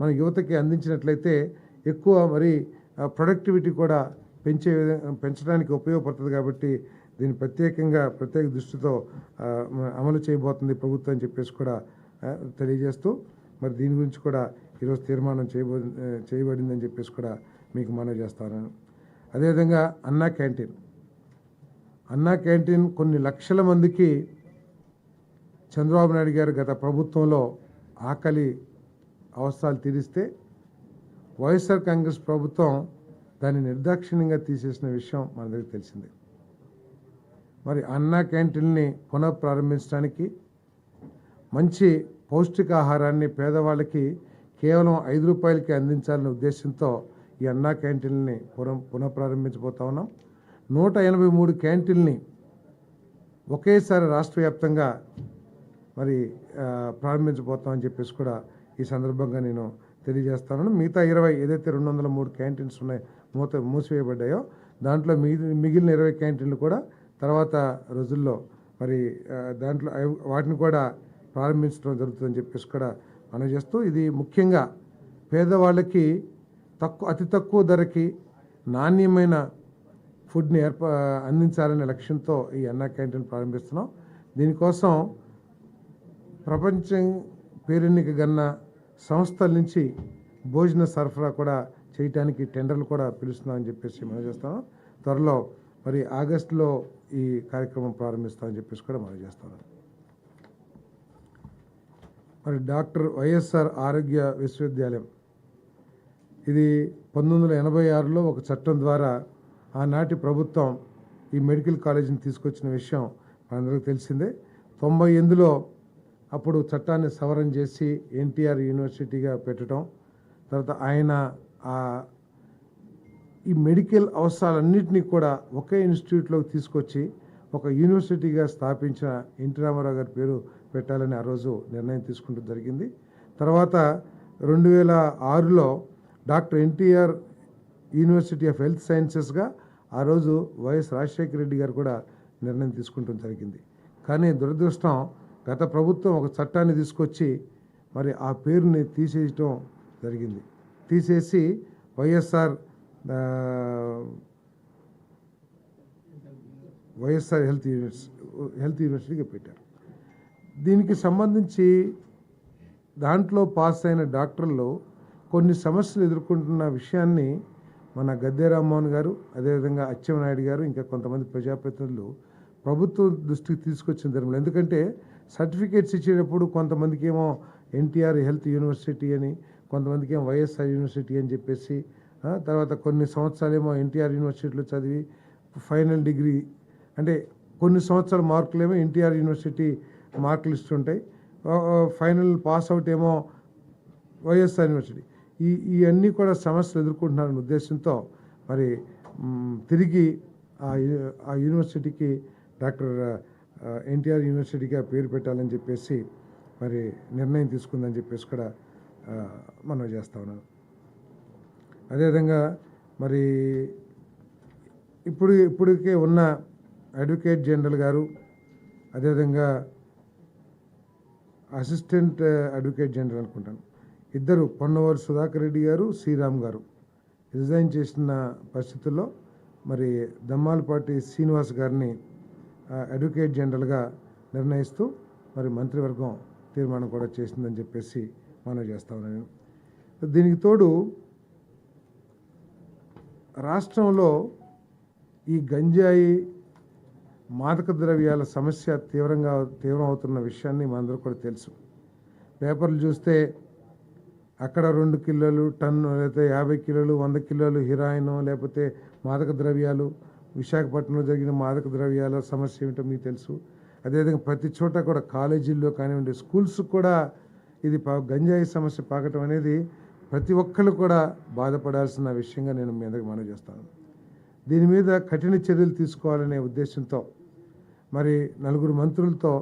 మన యువతకి అందించినట్లయితే ఎక్కువ మరి ప్రొడక్టివిటీ కూడా పెంచడానికి ఉపయోగపడుతుంది. కాబట్టి దీన్ని ప్రత్యేక దృష్టితో అమలు చేయబోతుంది ప్రభుత్వం అని చెప్పేసి కూడా తెలియజేస్తూ, మరి దీని గురించి కూడా ఈరోజు తీర్మానం చేయబడిందని చెప్పేసి కూడా మీకు మనవి చేస్తాను. అదేవిధంగా అన్నా క్యాంటీన్ కొన్ని లక్షల మందికి చంద్రబాబు నాయుడు గారు గత ప్రభుత్వంలో ఆకలి అవసరాలు తీరిస్తే వైఎస్ఆర్ కాంగ్రెస్ ప్రభుత్వం దాన్ని నిర్దాక్షిణ్యంగా తీసేసిన విషయం మనందరికీ తెలిసిందే. మరి అన్నా క్యాంటీన్ని పునఃప్రారంభించడానికి, మంచి పౌష్టికాహారాన్ని పేదవాళ్ళకి కేవలం 5 రూపాయలకి అందించాలనే ఉద్దేశంతో ఈ అన్నా క్యాంటీన్ని పునఃప్రారంభించబోతా ఉన్నాం. 183 క్యాంటీన్ని ఒకేసారి రాష్ట్ర వ్యాప్తంగా మరి ప్రారంభించబోతామని చెప్పేసి కూడా ఈ సందర్భంగా నేను తెలియజేస్తాను. మిగతా 20 ఏదైతే 203 క్యాంటీన్స్ ఉన్నాయో మూసివేయబడ్డాయో దాంట్లో మిగిలిన 20 క్యాంటీన్లు కూడా తర్వాత రోజుల్లో మరి దాంట్లో వాటిని కూడా ప్రారంభించడం జరుగుతుందని చెప్పేసి కూడా మనం చేస్తూ, ఇది ముఖ్యంగా పేదవాళ్ళకి అతి తక్కువ ధరకి నాణ్యమైన ఫుడ్ని అందించాలనే లక్ష్యంతో ఈ అన్నా క్యాంటీన్ ప్రారంభిస్తున్నాం. దీనికోసం ప్రపంచం పేరెన్నిక గన్న సంస్థల నుంచి భోజన సరఫరా కూడా చేయటానికి టెండర్లు కూడా పిలుస్తున్నామని చెప్పేసి మనం చేస్తాం. త్వరలో మరి ఆగస్టులో ఈ కార్యక్రమం ప్రారంభిస్తామని చెప్పేసి కూడా మనం చేస్తాం. మరి డాక్టర్ వైఎస్ఆర్ ఆరోగ్య విశ్వవిద్యాలయం ఇది 1986లో ఒక చట్టం ద్వారా ఆనాటి ప్రభుత్వం ఈ మెడికల్ కాలేజీని తీసుకొచ్చిన విషయం మనందరికీ తెలిసిందే. 98లో అప్పుడు చట్టాన్ని సవరణ చేసి ఎన్టీఆర్ యూనివర్సిటీగా పెట్టడం, తర్వాత ఆయన ఈ మెడికల్ అవసరాలన్నింటినీ కూడా ఒకే ఇన్స్టిట్యూట్లోకి తీసుకొచ్చి ఒక యూనివర్సిటీగా స్థాపించిన ఎన్టీ రామారావు గారి పేరు పెట్టాలని ఆ రోజు నిర్ణయం తీసుకుంటూ జరిగింది. తర్వాత 2006లో doctor NTR university of health సైన్సెస్గా ఆ రోజు వైఎస్ రాజశేఖర రెడ్డి గారు కూడా నిర్ణయం తీసుకుంటూ జరిగింది. కానీ దురదృష్టం, గత ప్రభుత్వం ఒక చట్టాన్ని తీసుకొచ్చి మరి ఆ పేరుని తీసేయటం జరిగింది. తీసేసి వైఎస్ఆర్ హెల్త్ యూనివర్సిటీగా పెట్టారు. దీనికి సంబంధించి దాంట్లో పాస్ అయిన డాక్టర్లు కొన్ని సమస్యలు ఎదుర్కొంటున్న విషయాన్ని మన గద్దె రామ్మోహన్ గారు, అదేవిధంగా అచ్చెన్నాయుడు గారు, ఇంకా కొంతమంది ప్రజాప్రతినిధులు ప్రభుత్వం దృష్టికి తీసుకొచ్చిన ధర్మంలో. ఎందుకంటే సర్టిఫికేట్స్ ఇచ్చేటప్పుడు కొంతమందికి ఏమో ఎన్టీఆర్ హెల్త్ యూనివర్సిటీ అని, కొంతమందికి ఏమో వైఎస్ఆర్ యూనివర్సిటీ అని చెప్పేసి, తర్వాత కొన్ని సంవత్సరాలేమో ఎన్టీఆర్ యూనివర్సిటీలో చదివి ఫైనల్ డిగ్రీ అంటే కొన్ని సంవత్సరాల మార్కులేమో ఎన్టీఆర్ యూనివర్సిటీ మార్కులు ఇస్తుంటాయి, ఫైనల్ పాస్ అవుట్ ఏమో వైఎస్ఆర్ యూనివర్సిటీ. ఇవన్నీ కూడా సమస్యలు ఎదుర్కొంటున్నారనే ఉద్దేశంతో మరి తిరిగి ఆ యూనివర్సిటీకి డాక్టర్ ఎన్టీఆర్ యూనివర్సిటీగా పేరు పెట్టాలని చెప్పేసి మరి నిర్ణయం తీసుకుందని చెప్పేసి కూడా మనం చేస్తా ఉన్నాం. అదేవిధంగా మరి ఇప్పటికే ఉన్న అడ్వకేట్ జనరల్ గారు, అదేవిధంగా అసిస్టెంట్ అడ్వకేట్ జనరల్ అనుకుంటాను, ఇద్దరు పొన్నవారు సుధాకర్ రెడ్డి గారు, శ్రీరామ్ గారు రిజైన్ చేసిన పరిస్థితుల్లో మరి దమ్మాలపాటి శ్రీనివాస్ గారిని అడ్వకేట్ జనరల్గా నిర్ణయిస్తూ మరి మంత్రివర్గం తీర్మానం కూడా చేసిందని చెప్పేసి మనం చేస్తా ఉన్నాను. దీనికి తోడు రాష్ట్రంలో ఈ గంజాయి మాదక ద్రవ్యాల సమస్య తీవ్రం అవుతున్న విషయాన్ని మనందరూ కూడా తెలుసు. పేపర్లు చూస్తే అక్కడ 2 కిలోలు, టన్ను, లేకపోతే 50 కిలోలు, 100 కిలోలు హీరాయిన్, లేకపోతే మాదక ద్రవ్యాలు. విశాఖపట్నంలో జరిగిన మాదక ద్రవ్యాల సమస్య ఏమిటో మీకు తెలుసు. అదేవిధంగా ప్రతి చోట కూడా కాలేజీల్లో కానివ్వండి, స్కూల్స్ కూడా ఇది గంజాయి సమస్య పాకటం అనేది ప్రతి ఒక్కరు కూడా బాధపడాల్సిన విషయంగా నేను మీ అందరికి మనవి చేస్తాను. దీని మీద కఠిన చర్యలు తీసుకోవాలనే ఉద్దేశంతో మరి 4 మంత్రులతో